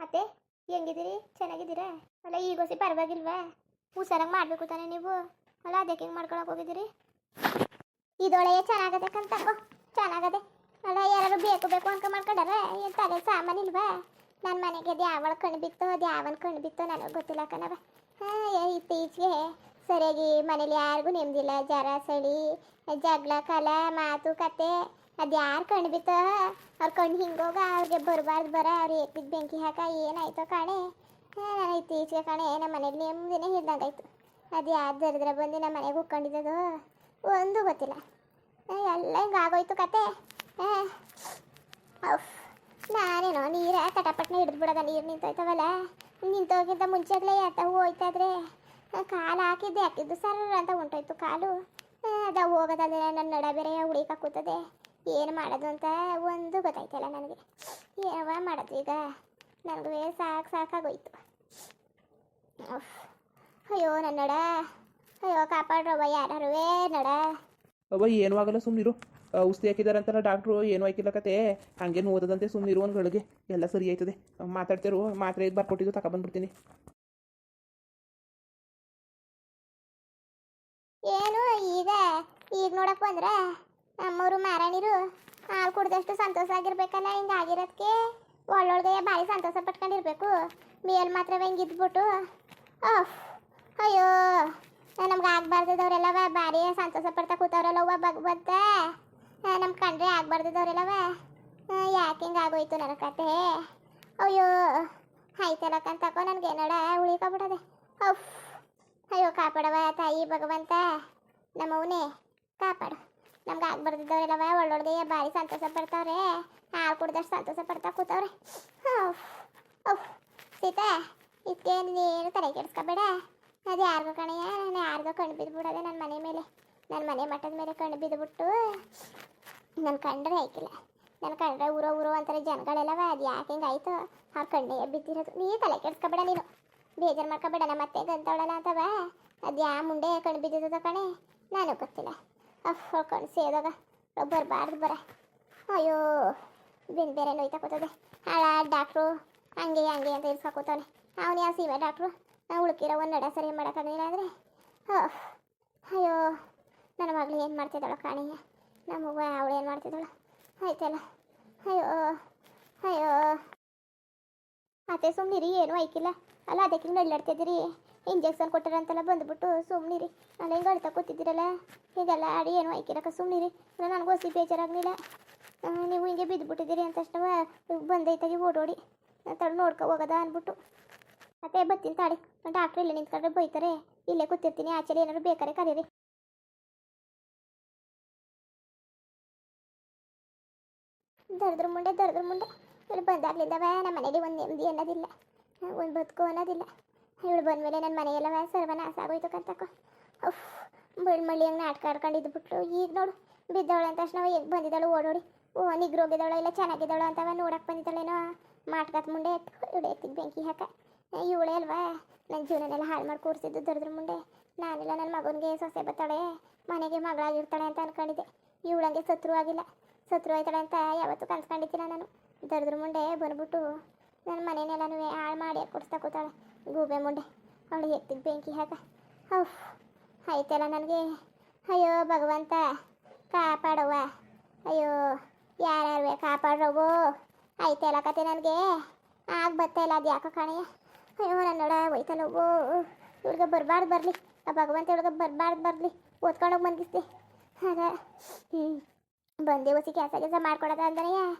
ಅತ್ತೆ ಹೆಂಗಿದ್ದೀರಿ? ಚೆನ್ನಾಗಿದ್ದೀರಾ? ಅಲ್ಲ ಈಗ ಹೊಸಿ ಪರವಾಗಿಲ್ವಾ? ಹುಷಾರಾಗಿ ಮಾಡಬೇಕು ತಾನೇ ನೀವು? ಅಲ್ಲ ಅದಕ್ಕೆ ಹೆಂಗೆ ಮಾಡ್ಕೊಳಕ್ಕೆ ಹೋಗಿದ್ದೀರಿ? ಇದೊಳೆಯ ಚೆನ್ನಾಗದೆ ಕಂತಕೋ, ಚೆನ್ನಾಗದೆ. ಅಲ್ಲ ಯಾರು ಬೇಕು ಬೇಕು ಅನ್ಕ ಮಾಡ್ಕೊಂಡಾರ? ಏನು ತಲೆ ಸಾಮಾನು ಇಲ್ವಾ? ನನ್ನ ಮನೆಗೆ ಅದು ಯಾವಳ ಕಣ್ಣು ಬಿತ್ತೋ, ಅದು ಯಾವನ ಕಣ್ಣು ಬಿತ್ತೋ ನನಗೆ ಗೊತ್ತಿಲ್ಲ ಕಣವ. ಹಾಂ, ಇತ್ತೀಚೆಗೆ ಸರಿಯಾಗಿ ಮನೇಲಿ ಯಾರಿಗೂ ನೆಮ್ಮದಿಲ್ಲ. ಜರ ಚಳಿ, ಜಗಳ ಕಲ ಮಾತು ಕತೆ. ಅದು ಯಾರು ಕಣ್ಣು ಬಿತ್ತೋ ಅವ್ರ ಕಣ್ಣು ಹಿಂಗೋಗ ಅವ್ರಿಗೆ ಬರಬಾರ್ದು ಬರ ಅವ್ರು ಏಕಿದ್ ಬೆಂಕಿ ಹಾಕ ಏನಾಯ್ತೋ ಕಾಣೆ. ನಾನು ಇತ್ತೀಚೆಗೆ ಕಾಣೆ ನಮ್ಮ ಮನೆಗೆ ನೆಮ್ಮದಿನೇ ಹಿಡ್ದಂಗಾಯ್ತು. ಅದು ಯಾರು ದರಿದ್ರ ಬಂದು ನಮ್ಮ ಮನೆಗೆ ಉಕ್ಕೊಂಡಿದ್ದದು ಒಂದು ಗೊತ್ತಿಲ್ಲ. ಎಲ್ಲ ಹಿಂಗೆ ಆಗೋಯ್ತು ಕತೆ. ಅಫ್, ನಾನೇನೋ ನೀರ ಕಟಪಟ್ನ ಹಿಡಿದು ಬಿಡೋದ, ನೀರು ನಿಂತೋಯ್ತವಲ್ಲ. ನಿಂತೋಗಿಂತ ಮುಂಚೆಗ್ಲೇ ಯಾತ ಹೋಯ್ತಾದ್ರೆ ಕಾಲು ಹಾಕಿದ್ದು ಸರ್ ಅಂತ ಹೊಂಟೋಯ್ತು ಕಾಲು. ಅದು ಹೋಗೋದಾದ್ರೆ ನನ್ನ ನಡ ಬೇರೆ ಹುಡುಕ ಕೂತದೆ. ಏನು ಮಾಡೋದು ಅಂತ ಒಂದು ಗೊತ್ತಾಯ್ತಲ್ಲ ನನಗೆ. ಏನವ ಮಾಡೋದು ಈಗ? ನನಗೂ ಸಾಕಾಗೋಯ್ತು. ಅಯ್ಯೋ ನನ್ನ ನಡ, ಅಯ್ಯೋ ಕಾಪಾಡ್ರವ ಯಾರುವೇ ನಡ. ಅವ ಏನೂ ಆಗಲ್ಲ, ಸುಮ್ಮನಿರು. ಔಷಧಿ ಹಾಕಿದಾರಂತಲ್ಲ ಡಾಕ್ಟ್ರು, ಏನೂ ಹಾಕಿಲ್ಲ ಕತೆ. ಹಂಗೇನು ಓದದಂತೆ ಸುಮ್ಮನಿರು ಒಂದು ಗಳಿಗೆ, ಎಲ್ಲ ಸರಿ ಆಯ್ತದೆ. ಮಾತಾಡ್ತಿರು, ಮಾತ್ರೆ ಬರ್ಕೊಟ್ಟಿದ್ದು ತಗೊಬಂದ್ಬಿಡ್ತೀನಿ. ಏನು ಈಗ ಈಗ ನೋಡಕ್ ಬಂದ್ರ ನಮ್ಮವರು ಮಾರಾಣಿರು ಹಾಲು ಕುಡ್ದಷ್ಟು ಸಂತೋಷ ಆಗಿರ್ಬೇಕಲ್ಲ. ಹಿಂಗಾಗಿರೋದಕ್ಕೆ ಒಳ್ಳೊಳ್ಗೆ ಭಾರಿ ಸಂತೋಷ ಪಟ್ಕೊಂಡಿರ್ಬೇಕು. ಮೇಲ್ ಮಾತ್ರ ಹಿಂಗೆ ಇದ್ಬಿಟ್ಟು ಅಯ್ಯೋ ನಮ್ಗೆ ಆಗ್ಬಾರ್ದವ್ರೆಲ್ಲವ ಭಾರಿ ಸಂತೋಷ ಪಡ್ತಾ ಕೂತವ್ರಲ್ಲವ ಭಗವಂತ. ನಮ್ಮ ಕಂಡ್ರೆ ಆಗ್ಬಾರ್ದವ್ರೆಲ್ಲವ. ಯಾಕೆ ಹಿಂಗೆ ಆಗೋಯ್ತು ನನ್ನ ಕತೆ? ಅಯ್ಯೋ ಆಯ್ತಲ್ಲಕ್ಕಂತಕೋ ನನಗೆ ನಡ ಉಳಿಕೊಬಿಡದೆ. ಅಯ್ಯೋ ಕಾಪಾಡವ ತಾಯಿ ಭಗವಂತ, ನಮ್ಮವನೇ ಕಾಪಾಡು. ನಮ್ಗೆ ಆಗ್ಬಾರ್ದಿದ್ದವ್ರೆಲ್ಲವ ಒಳ್ಳೊಳ್ಗೆ ಭಾರಿ ಸಂತೋಷ ಪಡ್ತಾವ್ರೆ. ಹಾಲು ಕುಡ್ದಷ್ಟು ಸಂತೋಷ ಪಡ್ತಾ ಕೂತವ್ರೆ. ಸೀತಾ ಇದಕ್ಕೆ ನೀನು ತಲೆ ಕೆಡಿಸ್ಕೊಬೇಡ. ಅದು ಯಾರಿಗೋ ಕಣೆಯ, ನಾನು ಯಾರಿಗೋ ಕಣ್ಣು ಬಿದ್ದುಬಿಡೋದೆ ನನ್ನ ಮನೆ ಮೇಲೆ, ನನ್ನ ಮನೆ ಮಟ್ಟದ ಮೇಲೆ ಕಣ್ಣು ಬಿದ್ದುಬಿಟ್ಟು ನನ್ನ ಕಂಡ್ರೆ ಆಯ್ಕಿಲ್ಲ. ನನ್ನ ಕಂಡ್ರೆ ಊರೋ ಅಂತಾರೆ ಜನಗಳೆಲ್ಲವ. ಅದು ಯಾಕೆ ಹಿಂಗಾಯ್ತು? ಅವ್ರ ಕಣ್ಣೇ ಬಿದ್ದಿರೋದು. ನೀ ತಲೆ ಕೆಡಿಸ್ಕೊಬೇಡ, ನೀನು ಬೇಜಾರು ಮಾಡ್ಕೊಬೇಡ. ನಮ್ಮ ಮತ್ತೆ ಗಂತವಳಲ್ಲ ಅಂತವ. ಅದು ಯಾ ಮುಂಡೆ ಕಣ್ಣು ಬಿದ್ದಿದ್ದದ ಕಣೆ ನನಗೆ ಗೊತ್ತಿಲ್ಲ. ಕಣ್ಣು ಸೇದಾಗ ಬರಬಾರ್ದು ಬರ. ಅಯ್ಯೋ ಬೇರೆ ನೋಯ್ತಾ ಕೂತದೆ. ಹಾಳ ಡಾಕ್ಟ್ರು ಹಂಗೆ ಅಂತ ಇರ್ಸಾಕೋತಾನೆ. ಅವನು ಯಾವ ಸೀಮೆ ಡಾಕ್ಟ್ರು ಉಳ್ಕಿರೋ ಒಂದು ನಡ ಸರಿ ಮಾಡೋಕ್ಕಾಗಲಿಲ್ಲ ಅಂದರೆ ಅಯ್ಯೋ ನನ್ನ ಮಗಳು ಏನು ಮಾಡ್ತಿದ್ದಾಳೋ ಕಾಣಿಯ. ನಮಗ ಅವಳು ಏನು ಮಾಡ್ತಿದ್ದಾಳು ಆಯ್ತಲ್ಲ. ಅಯ್ಯೋ ಅತ್ತೆ ಸುಮ್ಮನಿರಿ, ಏನೂ ಆಯ್ಕಿಲ್ಲ ಅಲ್ಲ. ಅದಕ್ಕೆ ನಳ್ಳಾಡ್ತಿದ್ದೀರಿ, ಇಂಜೆಕ್ಷನ್ ಕೊಟ್ಟಾರಂತೆಲ್ಲ ಬಂದುಬಿಟ್ಟು ಸುಮ್ಮನಿರಿ. ಅಲ್ಲ ಹಿಂಗೆ ಅಳ್ತಾ ಕೂತಿದ್ದೀರಲ್ಲ, ಹೀಗೆಲ್ಲ ಆಡಿ ಏನೂ ಆಯ್ಕಿರಕ್ಕ ಸುಮ್ಮನಿರಿ. ಅಲ್ಲ ನನಗೂ ಹೊಸಿ ಬೇಜಾರಾಗಲಿಲ್ಲ. ನೀವು ಹಿಂಗೆ ಬಿದ್ದುಬಿಟ್ಟಿದ್ದೀರಿ ಅಂತ ತಕ್ಷಣ ಬಂದೈತಾಗಿ ಓಡೋಡಿ ತಡ ನೋಡ್ಕೊ ಹೋಗೋದ ಅಂದ್ಬಿಟ್ಟು ಮತ್ತೆ ಬರ್ತೀನಿ ತಾಡಿ. ಡಾಕ್ಟ್ರು ಇಲ್ಲೇ ನಿಂತ್ಕೊಂಡ್ರೆ ಬೈತಾರೆ, ಇಲ್ಲೇ ಕೂತಿರ್ತೀನಿ. ಆಚೆಲಿ ಏನಾದ್ರು ಬೇಕಾರೆ ಕರೀರಿ. ದರ್ದ್ರ ಮುಂಡೆ ಇವಳು ಬಂದಾಗ್ಲಿಂದವ ನಮ್ಮ ಮನೇಲಿ ಒಂದು ನೆಮ್ಮದಿ ಅನ್ನೋದಿಲ್ಲ, ಒಂದು ಬದುಕು ಅನ್ನೋದಿಲ್ಲ. ಇವಳು ಬಂದಮೇಲೆ ನನ್ನ ಮನೆಯೆಲ್ಲವ ಸರ್ವನಾಶ ಆಗೋಯ್ತು ಕಂತಕೋ. ಮಳ್ಳಿ ಹಂಗೆ ನಾಟಕ ಆಡ್ಕೊಂಡಿದ್ದು ಬಿಟ್ಲು. ಈಗ ನೋಡು ಬಿದ್ದವಳು ಅಂತ ತಕ್ಷಣ ಹೇಗೆ ಬಂದಿದ್ದಾಳು ಓಡೋಡಿ. ನಿಗ್ರೋಗಿದ್ದಾಳೋ ಇಲ್ಲ ಚೆನ್ನಾಗಿದ್ದಾಳೋ ಅಂತವ ನೋಡಕ್ಕೆ ಬಂದಿದ್ದಾಳೇನೋ. ಮಾಟ್ಕತ್ ಮುಂಡೆ ಇವಳು ಎತ್ತಿಗೆ ಬೆಂಕಿ ಹಾಕ. ಇವಳೇ ಅಲ್ವಾ ನನ್ನ ಜೀವನನೆಲ್ಲ ಹಾಳು ಮಾಡಿ ಕೂರಿಸಿದ್ದು ದರ್ದ್ರ ಮುಂಡೆ. ನಾನೆಲ್ಲ ನನ್ನ ಮಗನಿಗೆ ಸೊಸೆ ಬರ್ತಾಳೆ, ಮನೆಗೆ ಮಗಳಾಗಿರ್ತಾಳೆ ಅಂತ ಅನ್ಕೊಂಡಿದ್ದೆ. ಇವಳಂಗೆ ಸತ್ರು ಆಗಿಲ್ಲ, ಸತ್ರು ಆಯ್ತಾಳೆ ಅಂತ ಯಾವತ್ತೂ ಕನ್ಸ್ಕೊಂಡಿದ್ದಿಲ್ಲ ನಾನು. ದರ್ದ್ರ ಮುಂಡೆ ಬಂದ್ಬಿಟ್ಟು ನನ್ನ ಮನೆಯೆಲ್ಲನೂ ಹಾಳು ಮಾಡಿ ಕೊಡಿಸ್ತಾ ಕೂತಾಳೆ ಗೂಬೆ ಮುಂಡೆ. ಅವಳು ಎತ್ತಿಗೆ ಬೆಂಕಿ ಹಾಕ. ಆಯ್ತಲ್ಲ ನನಗೆ. ಅಯ್ಯೋ ಭಗವಂತ ಕಾಪಾಡವ್ವ. ಅಯ್ಯೋ ಯಾರ್ಯಾರು ಕಾಪಾಡ್ರವು. ಆಯ್ತಲ್ಲ ಕತೆ ನನಗೆ ಆಗ ಬರ್ತಾಯಿಲ್ಲ. ಅದು ಯಾಕೋ ಕಾಣೆಯ. ಅಯ್ಯೋ ನನ್ನ ನೋಡ ಹೋಯ್ತಲ್ಲವೋ. ಇವ್ಳಿಗೆ ಬರಬಾರ್ದು ಬರಲಿ, ಆ ಭಗವಂತ ಇವ್ಳಿಗೆ ಬರಬಾರ್ದು ಓದ್ಕೊಂಡೋಗಿ ಮನ್ಗಿಸ್ದೆ. ಅದ ಬಂದೆ ಹೊಸಿ ಕೆಲಸ ಮಾಡ್ಕೊಡೋದ ಅಂದ್ರೆ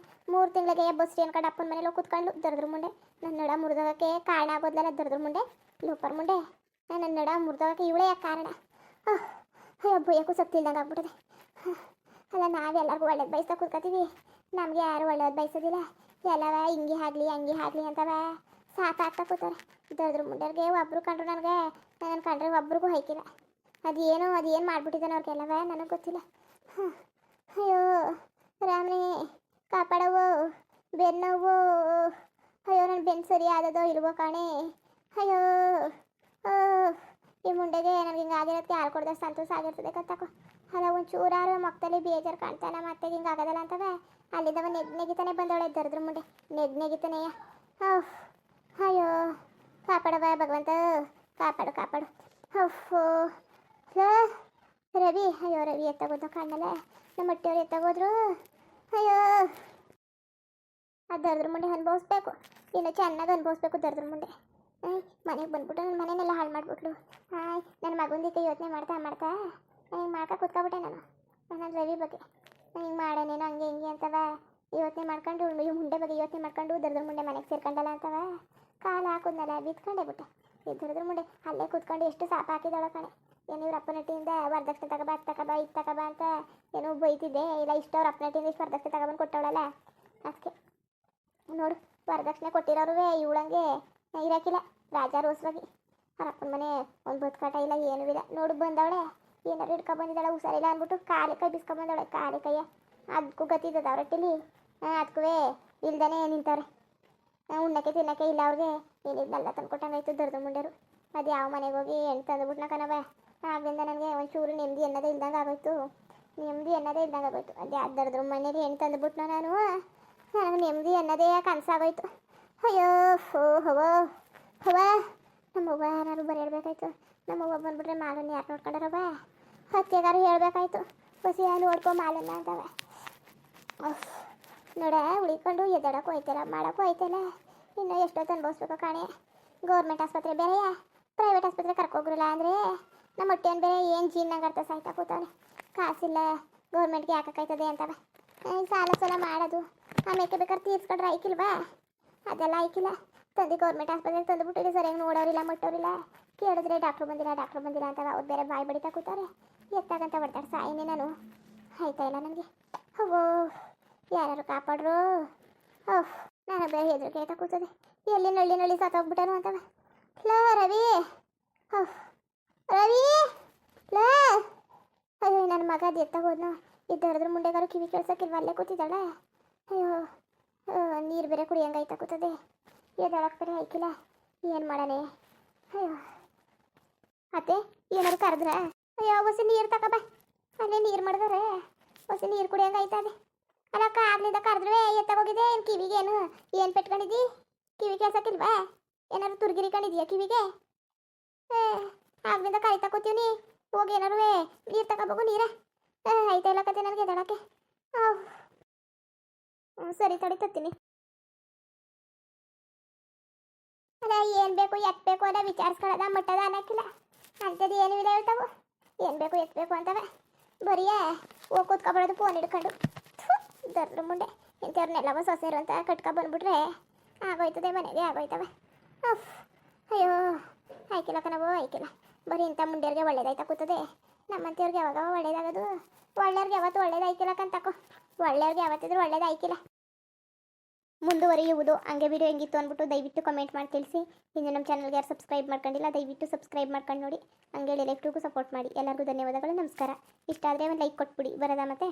3 ತಿಂಗಳಿಗೆ ಬಸ್ರಿ ಅನ್ಕೊಂಡು ಅಪ್ಪನ ಮನೇಲಿ ಕೂತ್ಕೊಂಡು ದರ್ದ್ರ ಮುಂಡೆ. ನನ್ನ ನಡ ಮುರಿದೋಗಕ್ಕೆ ಕಾರಣ ಆಗೋದ್ಲಲ್ಲ ದರ್ದ್ರ ಮುಂಡೆ, ಲೋಪರ್ ಮುಂಡೆ. ನನ್ನ ನಡ ಮುರಿದೋಗಕ್ಕೆ ಇವಳೇ ಯಾಕೆ ಕಾರಣ? ಅಯ್ಯೋ ಭಯಕ್ಕೂ ಸತ್ತಿಲ್ದಂಗೆ ಆಗ್ಬಿಟ್ಟಿದೆ. ಅಲ್ಲ ನಾವೆಲ್ಲರಿಗೂ ಒಳ್ಳೇದು ಬಯಸ್ತಾ ಕೂತ್ಕೊತೀವಿ, ನಮಗೆ ಯಾರು ಒಳ್ಳೇದು ಬಯಸೋದಿಲ್ಲ. ಎಲ್ಲವ ಹಿಂಗೆ ಆಗಲಿ ಅಂತವ ಸಾಕಾಗ್ತಾ ಕೂತಾರೆ. ದರ್ದ್ರ ಮುಂಡೆಗೆ ಒಬ್ರು ಕಂಡ್ರು ನನಗೆ, ನನ್ನ ಕಂಡ್ರೆ ಒಬ್ರಿಗೂ ಹೈಕಿಲ್ಲ. ಅದೇನು ಮಾಡಿಬಿಟ್ಟಿದ್ದಾನೆ ಅವ್ರಿಗೆಲ್ಲವ ನನಗೆ ಗೊತ್ತಿಲ್ಲ. ಅಯ್ಯೋ ರಾಮನೇ ಕಾಪಾಡವೋ. ಬೆನ್ನೋವು. ಅಯ್ಯೋ ನನ್ನ ಬೆನ್ನು ಸರಿ ಆದದೋ ಇಲ್ವೋ ಕಾಣೆ. ಅಯ್ಯೋ ಈ ಮುಂಡೆಗೆ ನನಗೆ ಹಿಂಗೆ ಆಗಿರೋದಕ್ಕೆ ಹಾಲು ಕೊಡ್ದಷ್ಟು ಸಂತೋಷ ಆಗಿರ್ತದೆ ಕತ್ತಕೋ. ಅಲ್ಲ ಒಂಚೂರಾರು ಮಕ್ಕದಲ್ಲಿ ಬೇಜಾರು ಕಾಣ್ತಾನೆ ಮತ್ತೆ ಹಿಂಗೆ ಆಗೋದಲ್ಲ ಅಂತವ. ಅಲ್ಲಿದ್ದವ ನೆಗಿತಾನೆ ಬಂದವಳೆ ದರ್ದ್ರ ಮುಂಡೆ, ನೆಗಿತಾನೆಯ. ಅಯ್ಯೋ ಕಾಪಾಡವ ಭಗವಂತ, ಕಾಪಾಡು ಕಾಪಾಡು. ಅಪ್ಪೋ ಲೋ ರವಿ, ಅಯ್ಯೋ ರವಿ ಎತ್ತಾಗೋದು ಕಾಣಲ್ಲ, ನಮ್ಮ ಹೊಟ್ಟೆಯವ್ರು ಎತ್ತಾಗೋದ್ರು. ಅಯ್ಯೋ ಆ ದರ್ದ್ರ ಮುಂಡೆ ಅನುಭವಿಸ್ಬೇಕು, ಇನ್ನು ಚೆನ್ನಾಗಿ ಅನುಭವಿಸ್ಬೇಕು ದರ್ದ್ರ ಮುಂಡೆ. ಮನೆಗೆ ಬಂದ್ಬಿಟ್ಟು ನನ್ನ ಮನೆಯನ್ನೆಲ್ಲ ಹಾಳು ಮಾಡಿಬಿಟ್ಲು. ನನ್ನ ಮಗಂದಿಕ್ಕೆ ಯೋಚನೆ ಮಾಡ್ತಾ ಮಾಡ್ತಾ ಹಿಂಗೆ ಮಾಡ್ಕೊ ಕೂತ್ಕೊಬಿಟ್ಟೆ ನಾನು ನನ್ನ ರವಿ ಬಗ್ಗೆ. ಹಿಂಗೆ ಮಾಡೋನೇನೋ ಹಂಗೆ ಹಿಂಗೆ ಅಂತವ ಯೋಚನೆ ಮಾಡ್ಕೊಂಡು, ಈ ಮುಂಡೆ ಬಗ್ಗೆ ಯೋಚನೆ ಮಾಡ್ಕೊಂಡು ದರ್ದ್ರ ಮುಂಡೆ ಮನೆಗೆ ಸೇರ್ಕೊಂಡಲ್ಲ ಅಂತವ. ಕಾಲು ಹಾಕೋದ್ನಲ್ಲ ಬಿತ್ಕೊಂಡೇ ಬಿಟ್ಟೆ. ಈ ದರ್ದ್ರ ಮುಂಡೆ ಅಲ್ಲೇ ಕೂತ್ಕೊಂಡು ಎಷ್ಟು ಸಾಪ ಹಾಕಿದಳು ಕಣೆ. ಏನು ಇವ್ರ ಅಪ್ಪನಟ್ಟಿಯಿಂದ ವರದಕ್ಷಿಣೆ ತಗೋಬಾ ಅದು ತಗೋಬಾ ಇದು ತಗೋಬಾ ಅಂತ ಏನೋ ಬೈತಿದ್ದೆ. ಇಲ್ಲ ಇಷ್ಟ ಅವ್ರ ಅಪ್ಪನಟ್ಟಿಯಿಂದ ಇಷ್ಟು ವರದಕ್ಷಿಣೆ ತಗೊಬಂದು ಕೊಟ್ಟವಳಲ್ಲ, ಅದಕ್ಕೆ ನೋಡು ವರದಕ್ಷಿಣೆ ಕೊಟ್ಟಿರೋರು ಇವಳಂಗೆ ಇರೋಕ್ಕಿಲ್ಲ, ರಾಜಾರೋಸ್ವಾಗಿ. ಅವ್ರ ಅಪ್ಪನ ಮನೆ ಒಂದು ಬದುಕಾಟ ಇಲ್ಲ, ಏನೂ ಇಲ್ಲ. ನೋಡು ಬಂದವಳೆ ಏನಾರು ಹಿಡ್ಕೊಬಂದಿದ್ದಾಳೆ, ಹುಷಾರಿಲ್ಲ ಅಂದ್ಬಿಟ್ಟು ಕಾಲಿ ಕೈ ಬಿಸ್ಕೊಬಂದವಳೆ. ಕಾಲಿ ಕೈಯ ಅದಕ್ಕೂ ಗತಿದ್ದದ ಅವ್ರ ಹೊಟ್ಟೆಲಿ, ಅದಕ್ಕೂ ಇಲ್ದಾನೆ ನಿಂತವ್ರೆ. ಉಣ್ಣಕ್ಕೆ ತಿನ್ನಕ್ಕೆ ಇಲ್ಲ ಅವ್ರಿಗೆ, ಏನಿದ್ದಲ್ಲ ತಂದ್ಕೊಟ್ಟಂಗಾಯ್ತು ದರ್ದ ಮುಂಡೆರು. ಅದು ಯಾವ ಮನೆಗೆ ಹೋಗಿ ಹೆಣ್ಣು ತಂದುಬಿಟ್ನ ಕಣವ. ಆಗಲಿಂದ ನನಗೆ ಒಂಚೂರು ನೆಮ್ಮದಿ ಅನ್ನೋದೇ ಇಲ್ದಂಗೆ ಆಗೋಯ್ತು, ನೆಮ್ಮದಿ ಅನ್ನೋದೇ ಇಲ್ದಂಗೆ ಆಗೋಯ್ತು. ಅದು ಯಾವ ದರ್ದ್ರ ಮನೇಲಿ ಹೆಣ್ಣು ತಂದುಬಿಟ್ನೋ ನಾನು, ನನಗೆ ನೆಮ್ಮದಿ ಅನ್ನೋದೇ ಕನಸಾಗೋಯ್ತು. ಅಯ್ಯೋ ಹೋ ಹವ ಹವ, ನಮ್ಮವ್ವ ಯಾರು ಬರೀ ಹೇಳ್ಬೇಕಾಯ್ತು. ನಮ್ಮವ್ವ ಬಂದ್ಬಿಟ್ರೆ ಮಾಲನ್ನು ಯಾರು ನೋಡ್ಕೊಂಡಾರವ, ಹತ್ಯೆಗಾರು ಹೇಳ್ಬೇಕಾಯ್ತು ಬಸಿ ಹಾಲು ನೋಡ್ಕೊ ಮಾಲನ್ನ ಅಂತವ. ನೋಡ ಉಳಿಕೊಂಡು ಎದ್ದಾಡಕ್ಕೂ ಹೋಯ್ತಲ್ಲ, ಮಾಡೋಕ್ಕೂ ಹೋಯ್ತಲ್ಲ, ಇನ್ನು ಎಷ್ಟೊತ್ತು ಅನ್ಭವಿಸ್ಬೇಕು ಕಾಣೆ. ಗೌರ್ಮೆಂಟ್ ಆಸ್ಪತ್ರೆ ಬೇರೆಯ, ಪ್ರೈವೇಟ್ ಆಸ್ಪತ್ರೆ ಕರ್ಕೋಗ್ರಲ್ಲ ಅಂದರೆ ನಮ್ಮ ಹೊಟ್ಟೆಯನ್ನು ಬೇರೆ ಏನು ಜೀವನಾಗ ಅರ್ಥ ಸಾಯ್ತಾ ಕೂತವನೆ. ಕಾಸಿಲ್ಲ ಗೌರ್ಮೆಂಟ್ಗೆ ಯಾಕಾಯ್ತದೆ ಅಂತವ. ಸಾಲ ಸಾಲ ಮಾಡೋದು ಆಮೇಲೆ ಬೇಕಾದ್ರೆ ತೀರ್ಸ್ಕೊಂಡ್ರೆ ಆಯ್ಕಿಲ್ವಾ, ಅದೆಲ್ಲ ಆಯ್ಕಿಲ್ಲ. ತಂದು ಗೌರ್ಮೆಂಟ್ ಆಸ್ಪತ್ರೆಗೆ ತಂದುಬಿಟ್ಟಿದೆ, ಸರಿಯಾಗಿ ನೋಡೋರಿಲ್ಲ ಮಟ್ಟೋರಿಲ್ಲ. ಕೇಳಿದ್ರೆ ಡಾಕ್ಟ್ರು ಬಂದಿಲ್ಲ ಅಂತವ. ಅವ್ರು ಬೇರೆ ಬಾಯಿ ಬಡಿತಾ ಕೂತಾರೆ, ಎತ್ತಾಗಂತ ಹೊಡ್ತಾಳೆ ಸಾಯಿನಿ ನಾನು. ಆಯ್ತಾ ಇಲ್ಲ ನನಗೆ. ಅವೋ ಯಾರು ಕಾಪಾಡ್ರು. ಓಹ್ ನಾನು ಬೇರೆ ಹೆದರಿಕೆ ಆಯ್ತಾ ಕೂತದೆ, ಎಲ್ಲಿ ನಳ್ಳಿ ಸತ್ತೋಗ್ಬಿಟ್ಟನು ಅಂತವ. ಲೋ ರವಿ, ಓಹ್ ರವಿ ಲೋ. ಅಯ್ಯೋ ನನ್ನ ಮಗ ಅದು ಎತ್ತಾಗೋದ್ನು, ಇದ್ದರದ್ರ ಮುಂಡೆಗಾರು ಕಿವಿ ಕೇಳ್ಸೋಕ್ಕಿಲ್ವ, ಅಲ್ಲೇ ಕೂತಿದ್ದಾಳೆ. ಅಯ್ಯೋ ನೀರು ಬೇರೆ ಕುಡಿಯಂಗಾಯ್ತಾ ಕೂತದೆ, ಎದೊಳಕ್ಕೆ ಬೇರೆ ಆಯ್ಕಿಲ್ಲ, ಏನು ಮಾಡನೆ. ಅಯ್ಯೋ ಅತ್ತೆ ಏನಾರು ಕರೆದ್ರೆ, ಅಯ್ಯೋ ಹೊಸ ನೀರು ತಗೋಬ, ಅಲ್ಲೇ ನೀರು ಮಾಡಿದ್ರೆ ಹೊಸ ನೀರು ಕುಡಿಯಂಗಾಯ್ತದೆ. ಅಲ್ಲಕ್ಕ ಆಗ್ಲಿಂದ ಕರೆದ್ರೆ ಎತ್ತಾಗೋಗಿದೆ, ಏನು ಕಿವಿಗೆ ಏನು ಪೆಟ್ಕೊಂಡಿದ್ದಿ, ಕಿವಿ ಕೇಳ್ಸಕ್ಕಿಲ್ವಾ, ಏನಾರು ತುರ್ಗಿರಿ ಕಂಡಿದ್ಯಾ ಕಿವಿಗೆ. ಆಗ್ಲಿಂದ ಕರಿತಾ ಕೂತೀವಿ, ಹೋಗಿ ಏನಾರು ನೀರು ತಗೋಬೇಕು. ನೀರ ಆಯ್ತಾ ಇಲ್ಲ ಕತೆ ನನಗೆ ಎದಳಕ್ಕೆ. ಸರಿ ತಡಿ ತತ್ತೀನಿ. ಅಲ್ಲ ಏನು ಬೇಕು ಎತ್ತಬೇಕು ಅಲ್ಲ ವಿಚಾರಿಸ್ಕೊಳ್ಳೋದ ಮಟ್ಟದ ಅನ್ನಕ್ಕಿಲ್ಲ, ಅಂಥದ್ದು ಏನು ಇಲ್ಲ ಹೇಳ್ತಾವು. ಏನು ಬೇಕು ಎತ್ತಬೇಕು ಅಂತವೆ, ಬರೀಯೇ ಹೋಗಿ ಕೂತ್ಕೊಬರೋದು ಫೋನ್ ಹಿಡ್ಕೊಂಡು. ದರ್ದ್ರ ಮುಂಡೆ ಇಂಥವ್ರನ್ನೆಲ್ಲವ ಸೊಸೆರು ಅಂತ ಕಟ್ಕೊಬಂದ್ಬಿಟ್ರೆ ಆಗೋಯ್ತದೆ, ಮನೆಗೆ ಆಗೋಯ್ತವೆ. ಅಯ್ಯೋ ಆಯ್ಕಿಲ್ಲ ಕಣವೋ ಆಯ್ಕಿಲ್ಲ, ಬರೀ ಇಂಥ ಮುಂಡೆಯವ್ರಿಗೆ ಒಳ್ಳೇದಾಯ್ತಾ ಕೂತದೆ, ನಮ್ಮಂಥವ್ರಿಗೆ ಯಾವಾಗ ಒಳ್ಳೇದಾಗೋದು. ಒಳ್ಳೆಯವ್ರಿಗೆ ಯಾವತ್ತು ಒಳ್ಳೇದಾಯ್ಕಿಲ್ಲ ಕಂತಕೋ, ಒಳ್ಳೆಯವ್ರಿಗೆ ಯಾವತ್ತಿದ್ರು ಒಳ್ಳೇದಾಯ್ಕಿಲ್ಲ. ಮುಂದುವರಿಯುವುದು. ಹಂಗೆ ವಿಡಿಯೋ ಹೆಂಗಿತ್ತು ಅಂದ್ಬಿಟ್ಟು ದಯವಿಟ್ಟು ಕಮೆಂಟ್ ಮಾಡಿ ತಿಳಿಸಿ. ಇನ್ನು ನಮ್ಮ ಚಾನಲ್ಗೆ ಯಾರು ಸಬ್ಸ್ಕ್ರೈಬ್ ಮಾಡ್ಕೊಂಡಿಲ್ಲ ದಯವಿಟ್ಟು ಸಬ್ಸ್ಕ್ರೈಬ್ ಮಾಡ್ಕೊಂಡು ನೋಡಿ. ಹಂಗೆ ಲೈಕ್ಗೂ ಸಪೋರ್ಟ್ ಮಾಡಿ. ಎಲ್ಲರಿಗೂ ಧನ್ಯವಾದಗಳು, ನಮಸ್ಕಾರ. ಇಷ್ಟ ಆದರೆ ಒಂದು ಲೈಕ್ ಕೊಟ್ಬಿಡಿ ಬರೋದಾ ಮತ್ತೆ.